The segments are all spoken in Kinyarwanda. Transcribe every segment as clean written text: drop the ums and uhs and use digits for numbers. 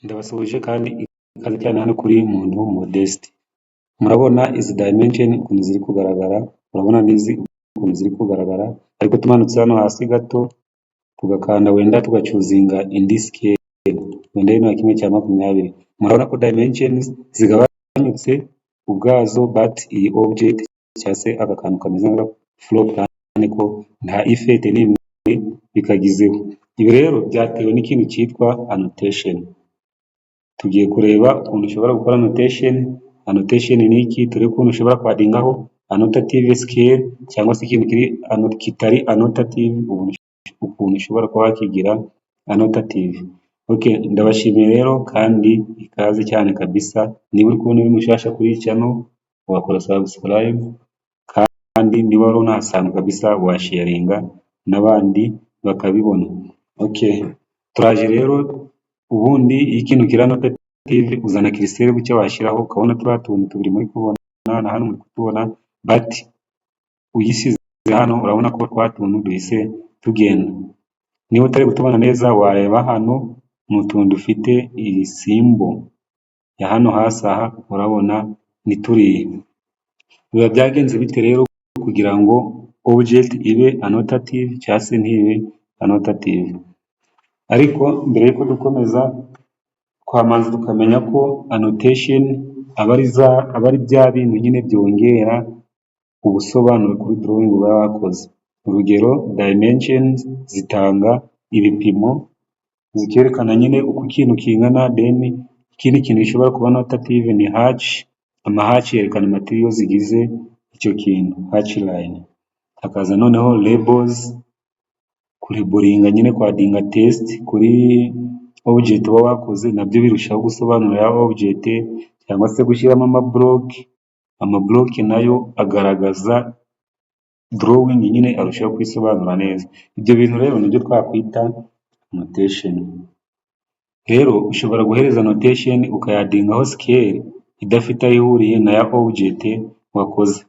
Ndabasuhuje kandi ikaze cyane hano kuri Muntu Modeste. Murabona izi dimension ukuntu ziri kugaragara, murabona n'izi ukuntu ziri kugaragara, ariko tumanutse hano hasi gato tugakanda wenda tugacuzinga indi scale, wenda ino ya 1/20, murabona ko dimensions zigabanyutse ubwazo, but iyi object cyangwa se aka kantu kameze nka floor plan ko nta effet n'imwe bikagizeho. Ibi rero byatewe n'ikintu cyitwa annotation. Tugiye kureba ukuntu ushobora gukora annotation. Annotation ni iki? Turebe ukuntu ushobora kwadingaho annotative scale cyangwa se ikintu kitari annotative, ukuntu ushobora kuba wakigira annotative. Okay, ndabashimiye rero kandi ikaze cyane kabisa. Niba uri kubona uri mushasha kuri iyi channel wakora subscribe, kandi niba wari unahasanzwe kabisa washaringa n'abandi bakabibona. Okay, turaje rero. Ubundi iyo ikintu kiri annotative uzana kirisere gucya washyiraho, ukabona turiya tuntu tubiri muri kubona na hano muri kutubona, but uyisize hano urabona ko twa tuntu duhise tugenda. Niba utari gutubona neza wareba hano mu tuntu dufite iyi simbo ya hano hasi aha, urabona ni turiya. Biba byagenze bite rero kugira ngo object ibe annotative cyangwa se ntibe annotative? Ariko mbere yuko dukomeza, twamanza tukamenya ko annotation aba ari bya bintu nyine byongera ubusobanuro kuri drawing uba wakoze. Urugero, dimensions zitanga ibipimo, zikerekana nyine uko ikintu kingana, then ikindi kintu gishobora kuba annotative ni hatch. Hatch yerekana material zigize icyo kintu, hatch line. Hakaza noneho labels, kureburinga nyine kwadinga test kuri object uba wakoze, nabyo birushaho gusobanura ya object, cyangwa se gushyiramo amablock nayo agaragaza drawing nyine arushaho kwisobanura neza. Ibyo bintu rero nibyo twakwita annotation. Rero ushobora guhereza annotation ukayadingaho scale idafite aho ihuriye na ya object wakoze.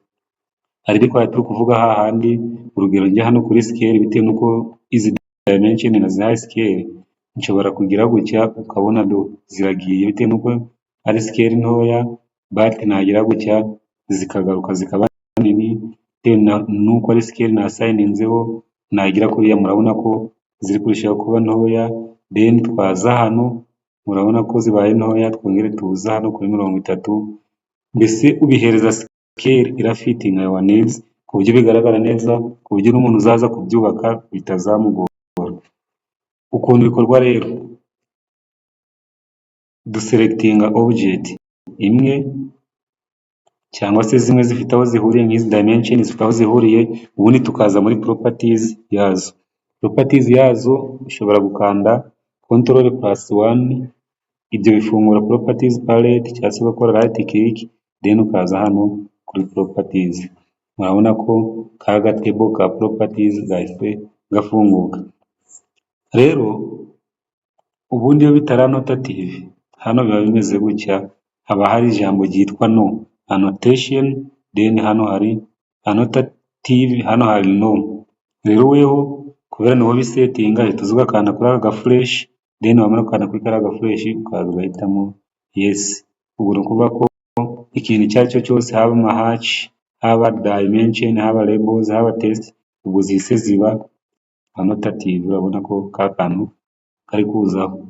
Ariko turi kuvuga hahandi, urugero njya hano kuri scale bitewe nuko izi dimension nazihaye scale, nshobora kugira gutya ukabona ziragiye bitewe nuko ari scale ntoya, but nagira gutya zikagaruka zikaba nini bitewe nuko ari scale nasayininzeho. Nagira kuriya murabona ko ziri kurushaho kuba ntoya, then twaza hano murabona ko zibaye ntoya, twongere tuza hano kuri 30. Mbese ubihereza scale irafitinga your needs ku buryo bigaragara neza, ku buryo n'umuntu uzaza kubyubaka bitazamugora. Ukuntu bikorwa rero, duselectinga object imwe cyangwa se zimwe zifite aho zihuriye, nk'izi dimension zifite aho zihuriye, ubundi tukaza muri properties yazo. Properties yazo ushobora gukanda Ctrl+1, ibyo bifungura properties palette, cyangwa se ugakora right click, then ukaza hano kuri properties. Murabona ko ka gatable ka properties gahise gafunguka. Rero ubundi iyo bitari annotative, hano biba bimeze gutya, haba hari ijambo ryitwa no annotation, then hano hari annotative, hano hari no. Rero weho kubera niho bisetinga, uhita uza ugakanda kuri aka gafresh, then wamara gukanda kuri kariya gafresh ukaza ugahitamo yes. Ubwo ni ukuvuga ko ikintu icyo ari cyo cyose, haba hatch, haba dimension, haba labels, haba test, ubwo zihise ziba annotative. Urabona ko ka kantu kari kuzaho.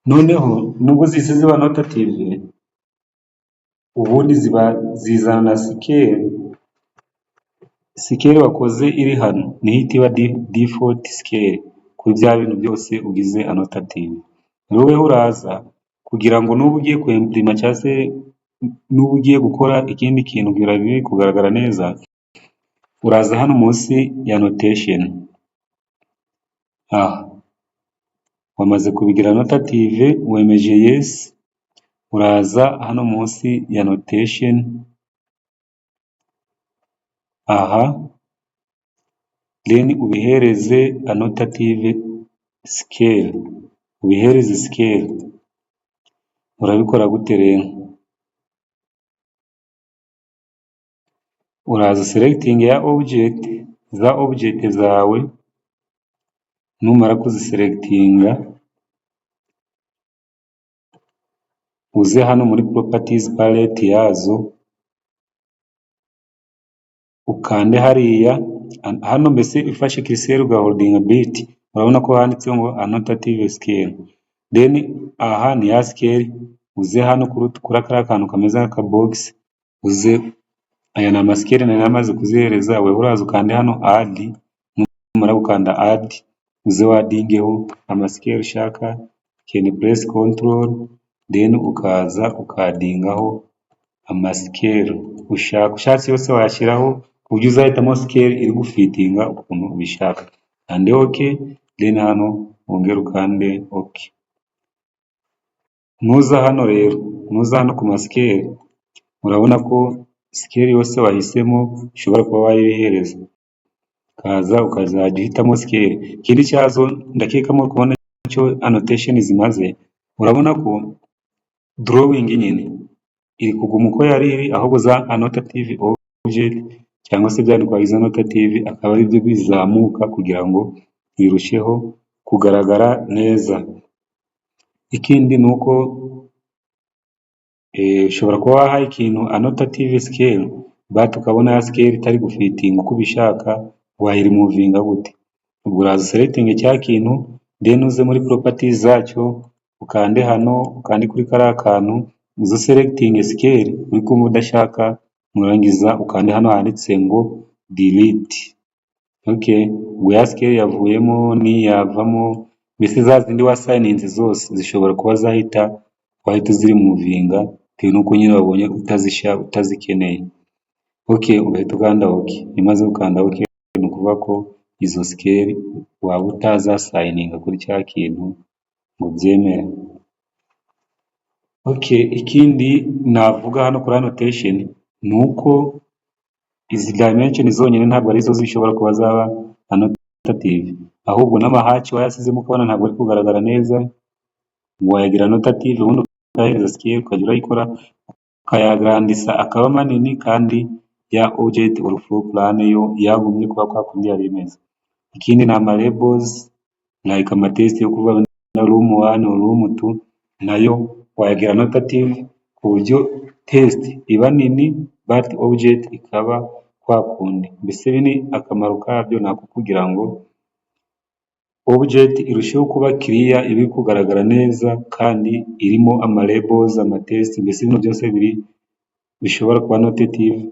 Noneho nubwo zihise ziba annotative, ubundi zizana na scale wakoze iri hano niho ihita iba default scale kuri bya bintu byose ugize annotative. Rero weho uraza kugira ngo nuba ugiye kuimprima cyangwa se nuba ugiye gukora ikindi kintu biri kugaragara neza, uraza hano munsi ya annotation. Wamaze kubigira annotative, wemeje yes, uraza hano munsi ya annotation. Then ubihereze annotative scale, ubihereze scale. Urabikora gute rero? Uraza selecting ya object zawe, numara kuziselectinga uze hano muri properties palette yazo, ukande hariya hano, mbese ifashe curseur ugaholdinga bit, urabona ko handitse ngo annotative scale, then aha ni ya scale, uze hano kuri kariya kantu kameze nk'aka box, uze aya ni amasikeli nari namaze kuzihereza, wewe uraza ukande hano add, numara gukanda add uze wadingeho amasikeli ushaka, can press control, then ukaza ukadingaho amasikeli ushaka, ushatse yose wayashyiraho ku buryo uzahitamo sikeli iri gufitinga ukuntu ubishaka, kande ok, then hano wongere ukande ok. Nuza hano rero, nuza hano ku masikeli, urabona ko sikeli yose wahisemo ushobora kuba wayihereza, ukaza ukazajya uhitamo sikeli. Ikindi cyazo ndakekamo kubona icyo annotation zimaze, urabona ko drawing nyine iri kuguma uko yari iri, ahubwo za annotative object cyangwa se byandikwa izo annotative akaba ari byo bizamuka kugira ngo birusheho kugaragara neza. Ikindi ni uko ushobora kuba wahaye ikintu annotative scale but ukabona ya scale itari gufitinga uko ubishaka, wayirimuvinga gute? Ubwo uraza selecting cya kintu, then uze muri properties zacyo, ukande hano, ukande kuri kariya kantu, uze selecting scale uri kumva udashaka, nurangiza ukande hano handitse ngo delete. Okay, ubwo ya scale yavuyemo niyavamo, mbese za zindi wasayininze zose zishobora kuba zahita ziri muvinga bitewe nuko nyine wabonye utazikeneye. Okay, ugahita ukanda okay, imaze gukanda okay ni ukuvuga ko izo scale waba utazasayininga kuri cya kintu ngo byemere. Okay, ikindi navuga hano kuri annotation ni uko izi dimension zonyine ntabwo arizo zishobora kuba zaba annotative, ahubwo n'amahaci wayasizemo ukabona ntabwo ari kugaragara neza, wayagira annotative ubundi ukahereza scale ukajya urayikora, ukayagrandisa akaba manini, kandi ya object or floor plan yo yagumye kuba kwa kundi yari imeze. Ikindi ni ama labels like amatest yo kuvuga na room 1 or room 2, nayo wayagira annotative ku buryo test iba nini but object ikaba kwa kundi. Mbese ibi ni akamaro kabyo, nako kugira ngo object irusheho kuba clear, ibi kugaragara neza kandi irimo ama labels, amatest, mbese ibintu byose bishobora kuba annotative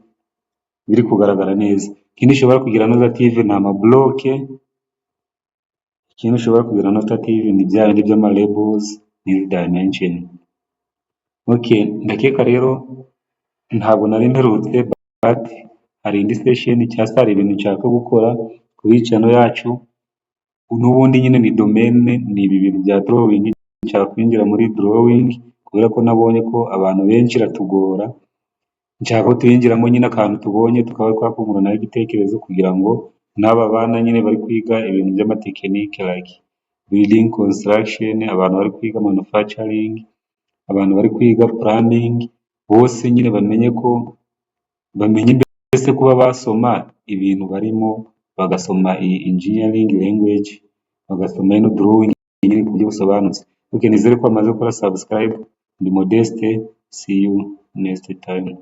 biri kugaragara neza. Ikindi ushobora kugira annotative ni ama block, ikindi ushobora kugira annotative ni bya bindi by'ama labels n'izi dimension. Okay, ndakeka rero ntabwo nari mperutse but hari indi session cyangwa se hari ibintu nshaka gukora kuri channel yacu, n'ubundi nyine ni domaine, ni ibi bintu bya drawing, nshaka kwinjira muri drawing kubera ko nabonye ko abantu benshi iratugora, nshaka ko tuyinjiramo nyine akantu tubonye tukaba twakunguranaho igitekerezo kugira ngo n'aba bana nyine bari kwiga ibintu by'amatekinike like building construction, abantu bari kwiga manufacturing, abantu bari kwiga planning, bose nyine bamenye mbese kuba basoma ibintu barimo, bagasoma iyi engineering language, bagasoma ino drawing nyine ku buryo busobanutse. Okay, nizere ko bamaze gukora subscribe. Ndi Modeste, see you next time.